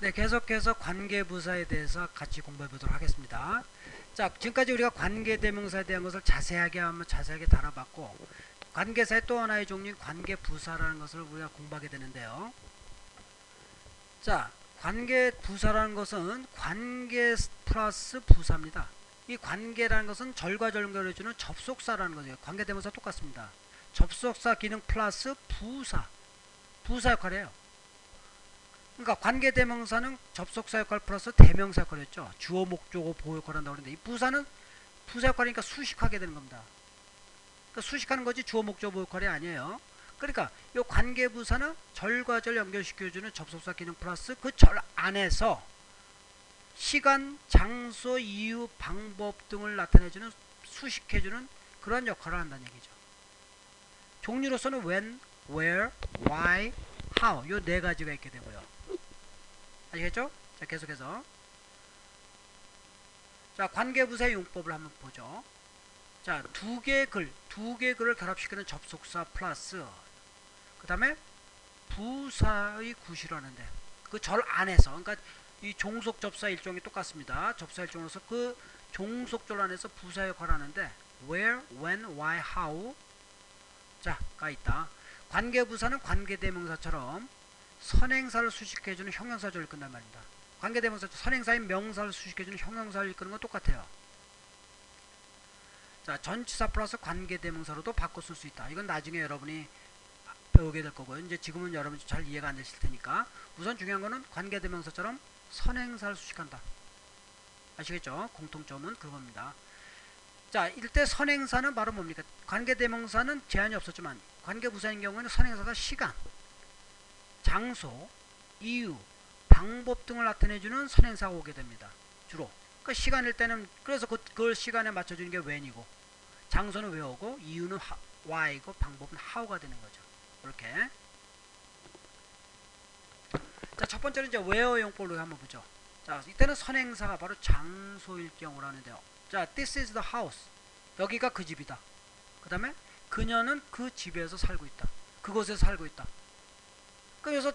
네, 계속해서 관계부사에 대해서 같이 공부해 보도록 하겠습니다. 자, 지금까지 우리가 관계대명사에 대한 것을 자세하게 다뤄봤고, 관계사의 또 하나의 종류인 관계부사라는 것을 우리가 공부하게 되는데요. 자, 관계부사라는 것은 관계 플러스 부사입니다. 이 관계라는 것은 절과 연결해 주는 접속사라는 거죠. 관계대명사 똑같습니다. 접속사 기능 플러스 부사 역할이에요. 그러니까 관계대명사는 접속사 역할 플러스 대명사 역할이었죠. 주어 목적어 보호 역할을 한다고 그러는데, 이 부사는 부사 역할이니까 수식하게 되는 겁니다. 그러니까 수식하는 거지 주어 목적어 보호 역할이 아니에요. 그러니까 이 관계부사는 절과 절 연결시켜주는 접속사 기능 플러스 그 절 안에서 시간, 장소, 이유, 방법 등을 나타내주는 수식해주는 그런 역할을 한다는 얘기죠. 종류로서는 when, where, why, how 요 네 가지가 있게 되고요. 아시겠죠? 자, 계속해서 자, 관계부사의 용법을 한번 보죠. 자, 두 개의 글을 결합시키는 접속사 플러스 그 다음에 부사의 구실하는데 그 절 안에서, 그러니까 이 종속 접사 일종이 똑같습니다. 접사 일종으로서 그 종속절 안에서 부사 역할을 하는데 where, when, why, how 자가 있다. 관계부사는 관계대명사처럼 선행사를 수식해주는 형용사절을 이끈단 말입니다. 관계대명사 선행사인 명사를 수식해주는 형용사를 이끄는 건 똑같아요. 자, 전치사 플러스 관계대명사로도 바꿔 쓸 수 있다. 이건 나중에 여러분이 배우게 될 거고요. 이제 지금은 여러분이 잘 이해가 안 되실 테니까 우선 중요한 거는 관계대명사처럼 선행사를 수식한다. 아시겠죠? 공통점은 그겁니다. 자, 이때 선행사는 바로 뭡니까? 관계대명사는 제한이 없었지만 관계부사인 경우에는 선행사가 시간, 장소, 이유, 방법 등을 나타내주는 선행사가 오게 됩니다. 주로. 그 시간일 때는 그래서 그걸 시간에 맞춰주는 게 when이고, 장소는 where고, 이유는 why이고, 방법은 how가 되는 거죠. 이렇게. 자, 첫 번째는 이제 where 용법으로 한번 보죠. 자, 이때는 선행사가 바로 장소일 경우라는데요. 자, this is the house. 여기가 그 집이다. 그 다음에 그녀는 그 집에서 살고 있다. 그곳에서 살고 있다. 그래서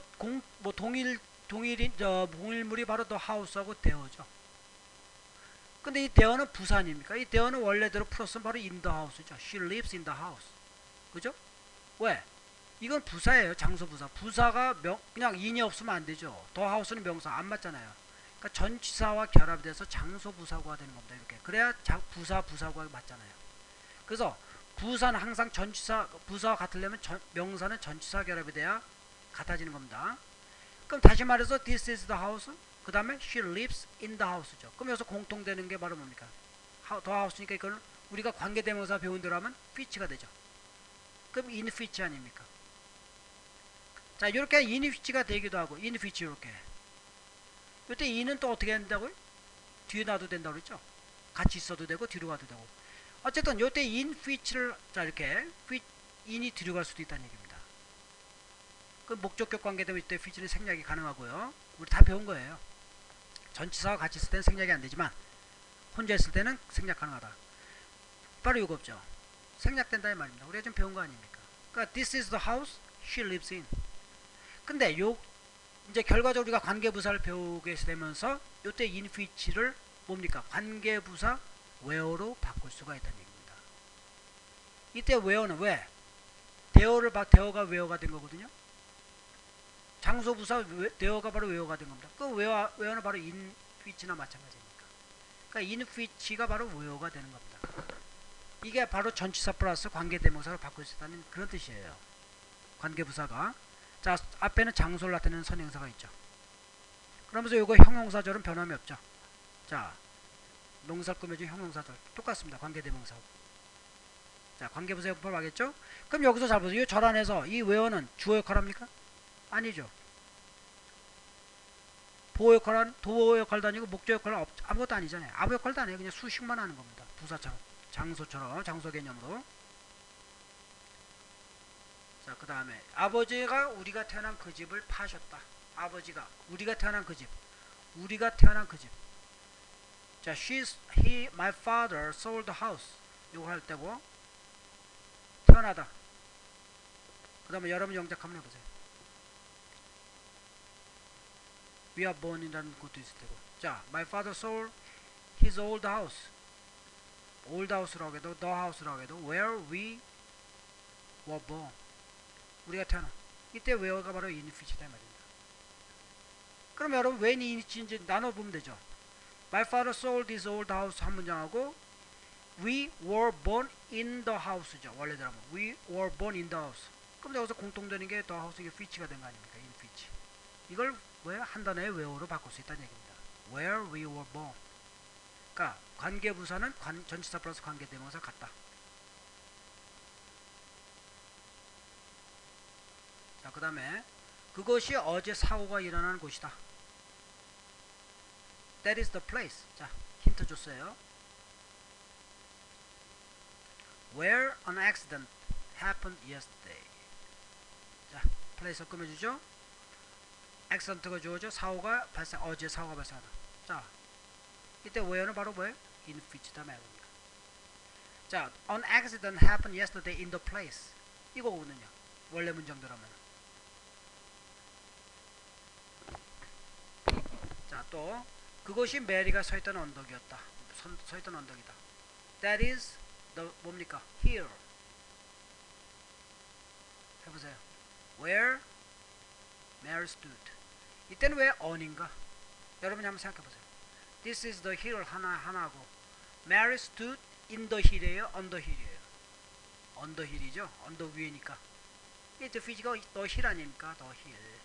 동일물이 바로 the house하고 대어죠. 근데 이 대어는 부사 아닙니까? 이 대어는 원래대로 풀었으면 바로 in the house죠. She lives in the house. 그죠? 왜? 이건 부사예요. 장소부사. 부사가 그냥 in이 없으면 안 되죠. the house는 명사 안 맞잖아요. 그러니까 전치사와 결합이 돼서 장소부사구가 되는 겁니다. 이렇게. 그래야 부사구가 맞잖아요. 그래서 부사는 항상 부사와 같으려면 명사는 전치사 결합이 돼야 같아지는 겁니다. 그럼 다시 말해서 this is the house, 그 다음에 she lives in the house죠. 그럼 여기서 공통되는 게 바로 뭡니까? the house니까 이거는 우리가 관계대명사 배운 대로 하면 which가 되죠. 그럼 in which 아닙니까? 자, 이렇게 in which가 되기도 하고 in which 이렇게. 이때 in은 또 어떻게 된다고요? 뒤에 놔도 된다고 그랬죠? 같이 있어도 되고 뒤로 가도 되고. 어쨌든 이때 in which를 자 이렇게 in이 뒤로 갈 수도 있다는 얘기입니다. 그 목적격 관계되면 이때 which는 생략이 가능하고요. 우리 다 배운 거예요. 전치사와 같이 있을 때는 생략이 안 되지만 혼자 있을 때는 생략 가능하다. 바로 이거 없죠. 생략된다 이 말입니다. 우리가 좀 배운 거 아닙니까? 그러니까 this is the house she lives in. 근데 이제 결과적으로 우리가 관계부사를 배우게 되면서 이때 in which를 뭡니까? 관계부사 where로 바꿀 수가 있다는 얘기입니다. 이때 where는 왜? 대어가 where가 된 거거든요. 장소부사 where가 바로 where가 된 겁니다. 그 where는 바로 in which나 마찬가지니까. 그러니까 in which가 바로 where가 되는 겁니다. 이게 바로 전치사 플러스 관계대명사로 바꿀 수 있다는 그런 뜻이에요. 관계부사가. 자, 앞에는 장소를 나타내는 선행사가 있죠. 그러면서 요거 형용사절은 변함이 없죠. 자, 명사를 꾸며준 형용사절 똑같습니다. 관계대명사하고. 자, 관계부사 용법 알겠죠? 그럼 여기서 잘 보세요. 이 절 안에서 이 where는 주어 역할 합니까? 아니죠. 도어 역할도 아니고 목적 역할은 아무것도 아니잖아요. 아무 역할도 아니에요. 그냥 수식만 하는 겁니다. 부사처럼. 장소처럼. 장소 개념으로. 자, 그 다음에 아버지가 우리가 태어난 그 집을 파셨다. 아버지가 우리가 태어난 그 집. 자, my father sold the house. 이거 할 때고 태어나다. 그 다음에 여러분 영작 한번 해보세요. we are born이라는 것도 있을 테고. 자, my father sold his old house. old house라고 해도 the house라고 해도 where we were born. 우리가 태어난. 이때 where가 바로 infici다 말입니다. 그럼 여러분 왜 in인지 나눠보면 되죠. My father sold his old house 한 문장하고 we were born in the house죠. 원래대로 하면 we were born in the house. 그럼 여기서 공통되는 게 the house, 이게 fit가 된 거 아닙니까? in fit. 이걸 왜 한 단어의 where로 바꿀 수 있다는 얘기입니다. Where we were born. 그러니까 관계부사는 전치사 플러스 관계대명사 같다. 자, 그 다음에 그것이 어제 사고가 일어난 곳이다. That is the place. 자, 힌트 줬어요. Where an accident happened yesterday. 자, place 꾸며주죠. accident가 주어져 사고가 발생, 어제 사고가 발생하다. 자, 이때 where는 바로 뭐예요? in which다 말입니다. 자, an accident happened yesterday in the place. 이거거든요. 원래 문장대로 하면. 자, 또 그것이 메리가 서있던 언덕이었다. 서있던 언덕이다. That is the 뭡니까? Here. 해보세요. Where Mary stood. 이때는 왜 on인가? 여러분이 한번 생각해보세요. This is the hill 하나하고 Mary stood in the hill이에요? on the hill이에요? on the hill이죠? 언덕 위에니까. 이때 피지가 the hill 아닙니까? the hill.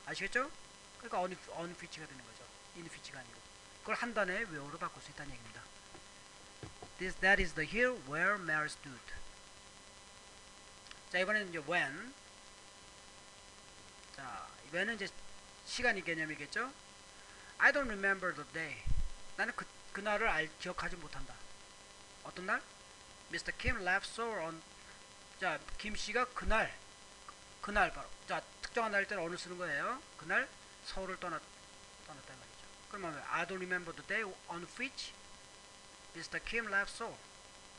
아시겠죠? 그러니까 on which가 되는 거죠. in which가 아니고. 그걸 한 단어의 where로 바꿀 수 있다는 얘기입니다. That is the hill where Mary stood. 자, 이번에는 이제 when. 자, when은 이제 시간이 개념이겠죠? I don't remember the day. 나는 그날을 기억하지 못한다. 어떤 날? Mr. Kim left Seoul on. 자, 김 씨가 그날 바로. 자, 특정한 날일 때는 어느 쓰는 거예요? 그날 서울을 떠났단 말이죠. 그러면 I don't remember the day on which Mr. Kim left Seoul.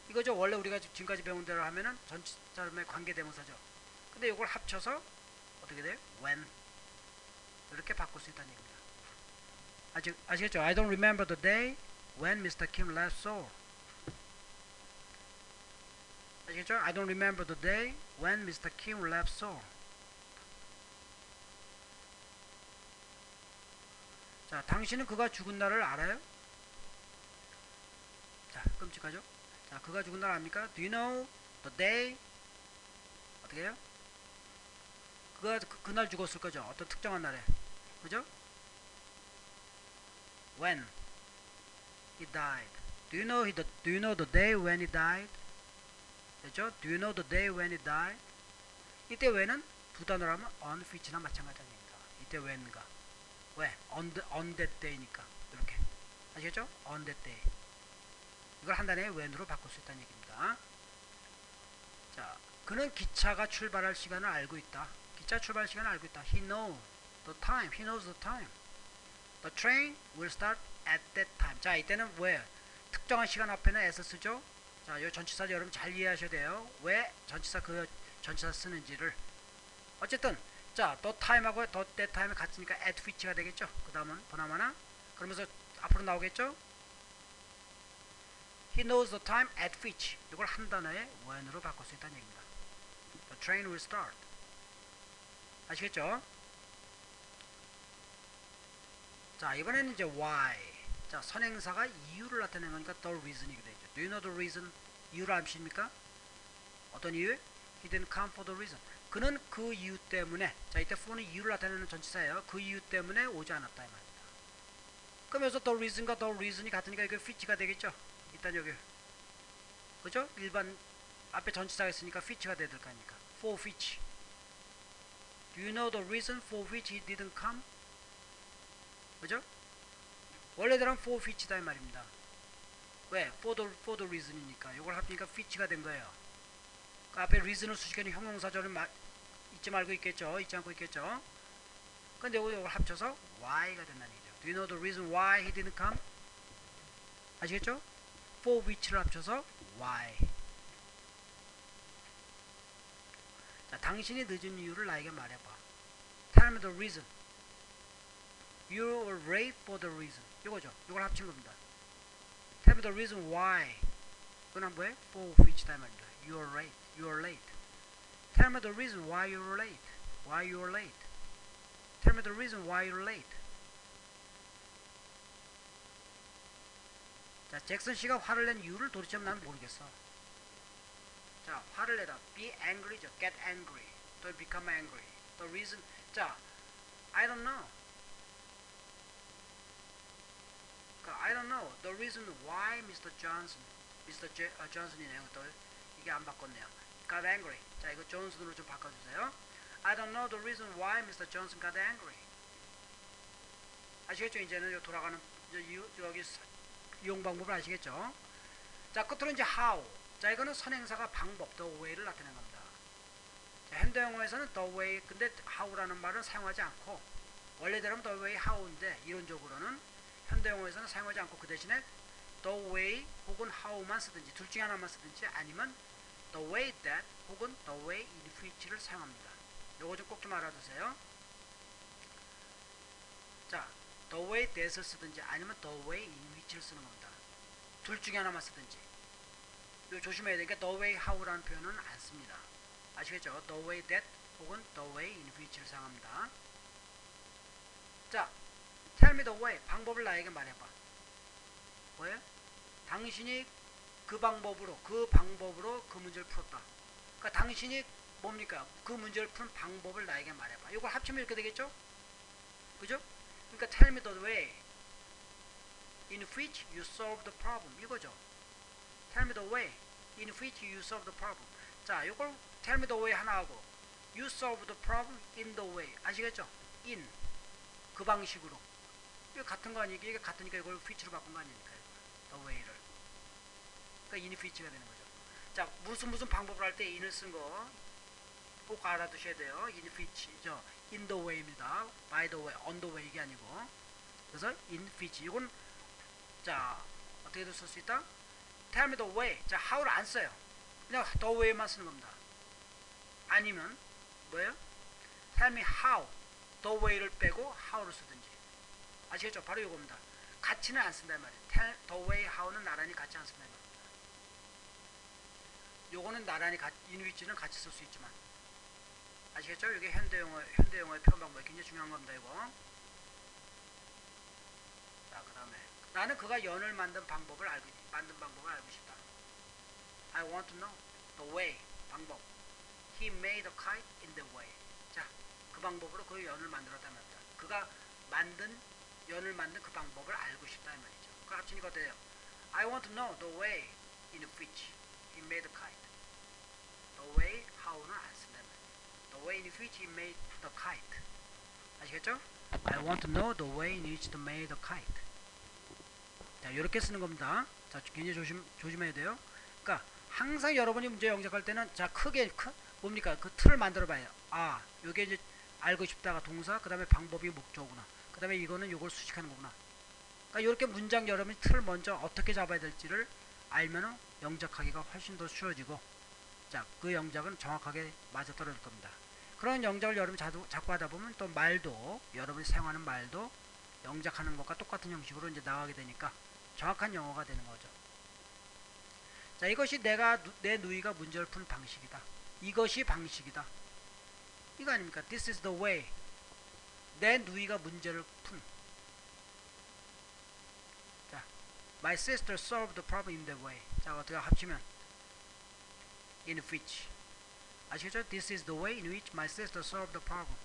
이거죠. 원래 우리가 지금까지 배운 대로 하면은 전치사의 관계대명사죠. 근데 이걸 합쳐서 어떻게 돼요? when. 이렇게 바꿀 수 있다는 얘기입니다. 아시겠죠? I don't remember the day when Mr. Kim left Seoul. 아시겠죠? I don't remember the day when Mr. Kim left Seoul. 자, 당신은 그가 죽은 날을 알아요? 자, 끔찍하죠? 자, 그가 죽은 날 압니까? Do you know the day? 어떻게 해요? 그가 그날 죽었을 거죠. 어떤 특정한 날에. 그죠? When he died. Do you know the day when he died? 됐죠? Do you know the day when he died? 이때 when은 두 단어로 하면 on which나 마찬가지입니다. 이때 when가. 왜? on that day니까. 이렇게. 아시겠죠? on that day. 이걸 한 단어의 when으로 바꿀 수 있다는 얘기입니다. 자, 그는 기차가 출발할 시간을 알고 있다. 기차 출발 시간을 알고 있다. He knows the time. He knows the time. The train will start at that time. 자, 이때는 왜? 특정한 시간 앞에는 s 쓰죠. 자, 이 전치사 여러분 잘 이해하셔야 돼요. 왜 전치사 전치사 쓰는지를. 어쨌든 자, the time하고 the that time이 같으니까 at which가 되겠죠. 그 다음은 보나마나 그러면서 앞으로 나오겠죠. He knows the time at which. 이걸 한 단어의 when으로 바꿀 수 있다는 얘기입니다. The train will start. 아시겠죠? 자, 이번에는 이제 why. 자, 선행사가 이유를 나타내는 거니까 the reason이 되죠. Do you know the reason? 이유를 아십니까? 어떤 이유? He didn't come for the reason. 그는 그 이유 때문에. 자, 이때 for는 이유를 나타내는 전치사예요. 그 이유 때문에 오지 않았다 이 말입니다. 그러면서 the reason과 the reason이 같으니까 이게 which가 되겠죠. 일단 여기 그죠? 일반 앞에 전치사가 있으니까 which가 돼야 될 거 아닙니까? For which. Do you know the reason for which he didn't come? 그죠? 원래대로는 for which다 이 말입니다. 왜? for the reason이니까. 이걸 합치니까 which가 된 거예요. 그 앞에 reason을 수식하는 형용사절은 잊지 말고 있겠죠. 잊지 않고 있겠죠. 근데 이걸 합쳐서 why가 된다는 얘기죠. Do you know the reason why he didn't come? 아시겠죠? for which를 합쳐서 why. 자, 당신이 늦은 이유를 나에게 말해봐. Tell me the reason. You were late for the reason. 이거죠. 이걸 합친 겁니다. Tell me the reason why. 이건 뭐예요? For which time 말입니다. You are late. You are late. Tell me the reason why you were late. Why you were late. Tell me the reason why you're late. 자, 잭슨 씨가 화를 낸 이유를 도대체 난 모르겠어. 자, 화를 내다. Be angry죠. Get angry. To become angry. The reason. 자, I don't know. I don't know. The reason why Mr. Johnson. Johnson이네요. 또 이게 안 바꿨네요. Got angry. 자, 이거 존슨으로 좀 바꿔주세요. I don't know the reason why Mr. Johnson got angry. 아시겠죠? 이제는 돌아가는 여기 이용 방법을 아시겠죠? 자, 끝으로 이제 how. 자, 이거는 선행사가 방법, the way를 나타낸 겁니다. 자, 현대 영어에서는 the way, 근데 how라는 말은 사용하지 않고 원래대로는 the way how인데 이론적으로는 현대 영어에서는 사용하지 않고 그 대신에 the way 혹은 how만 쓰든지 둘 중에 하나만 쓰든지 아니면 the way that 혹은 the way in which를 사용합니다. 요거 좀 꼭 좀 알아두세요. 자, the way that을 쓰든지 아니면 the way in which를 쓰는 겁니다. 둘 중에 하나만 쓰든지. 요 조심해야 되니까 the way how라는 표현은 안 씁니다. 아시겠죠? the way that 혹은 the way in which를 사용합니다. 자, tell me the way. 방법을 나에게 말해봐. 뭐예요? 당신이 그 방법으로 그 문제를 풀었다. 그러니까 당신이 뭡니까? 그 문제를 푸는 방법을 나에게 말해봐. 이걸 합치면 이렇게 되겠죠? 그죠? 그러니까 tell me the way in which you solve the problem. 이거죠. tell me the way in which you solve the problem. 자, 이걸 tell me the way 하나 하고 you solve the problem in the way. 아시겠죠? in 그 방식으로. 이거 같은 거 아니에요? 이게 같으니까 이걸 which로 바꾼 거 아닙니까? the way를. 그러니까 in which가 되는 거죠. 자, 무슨 방법을 할 때 in을 쓴 거 꼭 알아두셔야 돼요. in which죠. in the way입니다. by the way, on the way 이게 아니고. 그래서 in which. 이건 자, 어떻게도 쓸 수 있다? tell me the way. 자, how를 안 써요. 그냥 the way만 쓰는 겁니다. 아니면 뭐예요? tell me how. the way를 빼고 how를 쓰든지. 아시겠죠? 바로 이겁니다. 같이는 안 쓴단 말이에요. tell the way, how는 나란히 같이 안 쓴단 말이에요. 요거는 나란히 in which는 같이 쓸 수 있지만. 아시겠죠? 이게 현대영어의 표현 방법이 굉장히 중요한 겁니다. 이거. 자, 그 다음에 나는 그가 연을 만든 방법을 알고 싶다. I want to know the way. 방법. He made a kite in the way. 자, 그 방법으로 그 연을 만들었단 말입니다. 그가 연을 만든 그 방법을 알고 싶다 이 말이죠. 그 합치니까 어때요? I want to know the way in which he made a kite. The way, how는 안 쓴다 이 말이에요. The way in which he made the kite. 아시겠죠? I want to know the way in which he made the kite. 자, 이렇게 쓰는 겁니다. 자, 굉장히 조심해야 돼요. 그러니까 항상 여러분이 문제 영작할 때는 자, 뭡니까? 그 틀을 만들어 봐요. 아, 요게 이제 알고 싶다가 동사, 그 다음에 방법이 목적어구나. 그 다음에 이거는 요걸 수식하는 거구나. 그러니까 이렇게 문장 여러분이 틀을 먼저 어떻게 잡아야 될지를 알면은 영작하기가 훨씬 더 쉬워지고, 자, 그 영작은 정확하게 맞아떨어질 겁니다. 그런 영작을 여러분이 자꾸 하다 보면 또 말도, 여러분이 사용하는 말도 영작하는 것과 똑같은 형식으로 이제 나가게 되니까 정확한 영어가 되는 거죠. 자, 이것이 내 누이가 문제를 푼 방식이다. 이것이 방식이다. 이거 아닙니까? This is the way. 내 누이가 문제를 푼. 자, my sister solved the problem in the way. 자, 어떻게 합치면 in which. 아시겠죠? This is the way in which my sister solved the problem.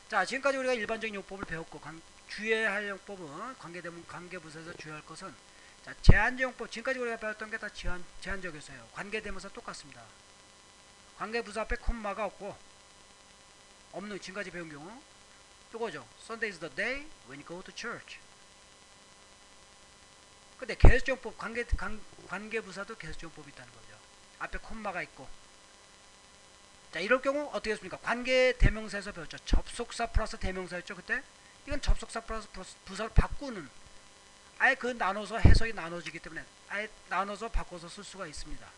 자, 지금까지 우리가 일반적인 용법을 배웠고, 주의해야 할 용법은 관계부사에서 주의할 것은, 자, 제한적 용법. 지금까지 우리가 배웠던 게 다 제한적이었어요. 관계대명사 똑같습니다. 관계부사 앞에 콤마가 없는 지금까지 배운 경우 이거죠. Sunday is the day when you go to church. 근데 계속적용법 관계부사도 계속적용법이 있다는 거죠. 앞에 콤마가 있고. 자, 이럴 경우 어떻게 했습니까? 관계대명사에서 배웠죠. 접속사 플러스 대명사였죠. 그때 이건 접속사 플러스 부사를 바꾸는, 아예 그 나눠서 해석이 나눠지기 때문에 아예 나눠서 바꿔서 쓸 수가 있습니다.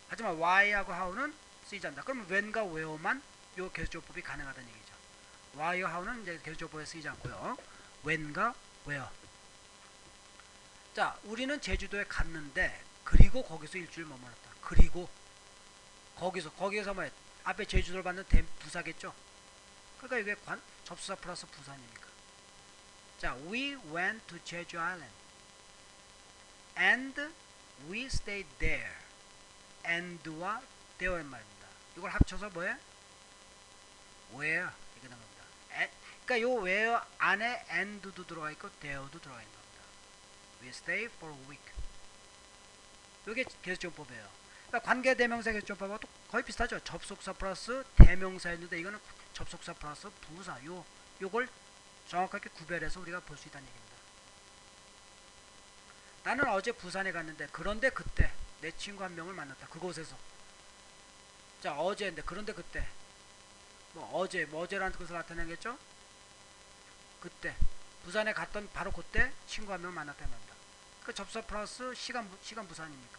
하지만 why하고 how는 쓰이지 않는다. 그러면 when과 where만 요 계수조법이 가능하다는 얘기죠. why, how는 이제 계수조법에 쓰이지 않고요. when과 where. 자, 우리는 제주도에 갔는데 그리고 거기서 일주일 머물렀다. 그리고 거기서 뭐야? 앞에 제주도를 받는 부사겠죠. 그러니까 이게 접수사 플러스 부사니까. 자, we went to Jeju Island and we stayed there. and와 there란 말입니다. 이걸 합쳐서 뭐예요? where 이게 나옵니다. 그러니까 요 where 안에 and도 들어가 있고 there도 들어가 있는 겁니다. We stay for a week. 이게 계수조법이에요. 그러니까 관계대명사 계수조법하고 거의 비슷하죠. 접속사 플러스 대명사였는데 이거는 접속사 플러스 부사. 요걸 정확하게 구별해서 우리가 볼 수 있다는 얘기입니다. 나는 어제 부산에 갔는데 그런데 그때 내 친구 한 명을 만났다. 그곳에서. 자, 어제인데 그런데 그때 어제라는 뜻을 나타내겠죠? 그때 부산에 갔던 바로 그때 친구 한 명 만났다는 겁니다. 그 접사 플러스 시간 부사 아닙니까?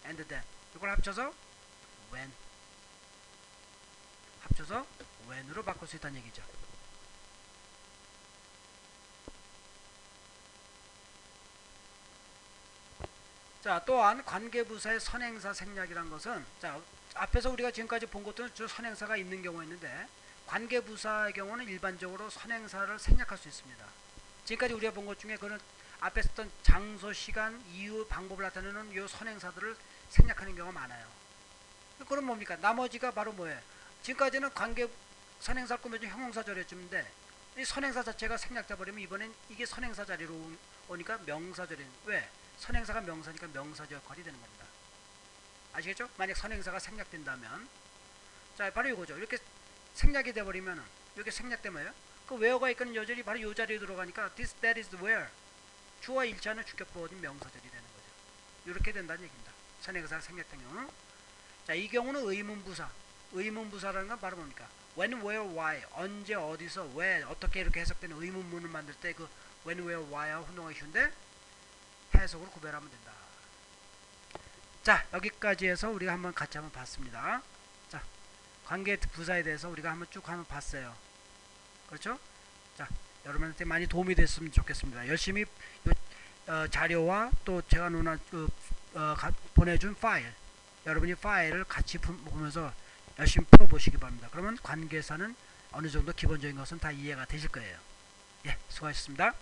and then 이걸 합쳐서 when. 합쳐서 when으로 바꿀 수 있다는 얘기죠. 자, 또한 관계부사의 선행사 생략이란 것은, 자, 앞에서 우리가 지금까지 본 것들은 주 선행사가 있는 경우가 있는데 관계부사의 경우는 일반적으로 선행사를 생략할 수 있습니다. 지금까지 우리가 본 것 중에 그런 앞에 썼던 장소, 시간, 이유, 방법을 나타내는 이 선행사들을 생략하는 경우가 많아요. 그럼 뭡니까? 나머지가 바로 뭐예요? 지금까지는 관계 선행사를 꾸며준 형용사 자리였는데 이 선행사 자체가 생략돼 버리면 이번엔 이게 선행사 자리로 오니까 명사 자리. 왜? 선행사가 명사니까 명사적 역할이 되는 겁니다. 아시겠죠? 만약 선행사가 생략된다면, 자, 바로 이거죠. 이렇게 생략이 돼버리면 이렇게 생략되면요. 그 where가 있는 여절이 바로 이 자리에 들어가니까 this, that is where. 주어와 일치하는 주격보어인 명사절이 되는 거죠. 이렇게 된다는 얘기입니다. 선행사가 생략된 경우는. 자, 이 경우는 의문부사. 의문부사라는 건 바로 뭡니까? when, where, why. 언제, 어디서, 왜, 어떻게 이렇게 해석되는 의문문을 만들 때 그 when, where, why와 혼동하기 쉬운데 해석으로 구별하면 된다. 자, 여기까지 해서 우리가 같이 한번 봤습니다. 자, 관계부사에 대해서 우리가 쭉 한번 봤어요. 그렇죠? 자, 여러분한테 많이 도움이 됐으면 좋겠습니다. 열심히 자료와 또 제가 보내준 파일, 여러분이 파일을 같이 보면서 열심히 풀어보시기 바랍니다. 그러면 관계사는 어느 정도 기본적인 것은 다 이해가 되실 거예요. 예, 수고하셨습니다.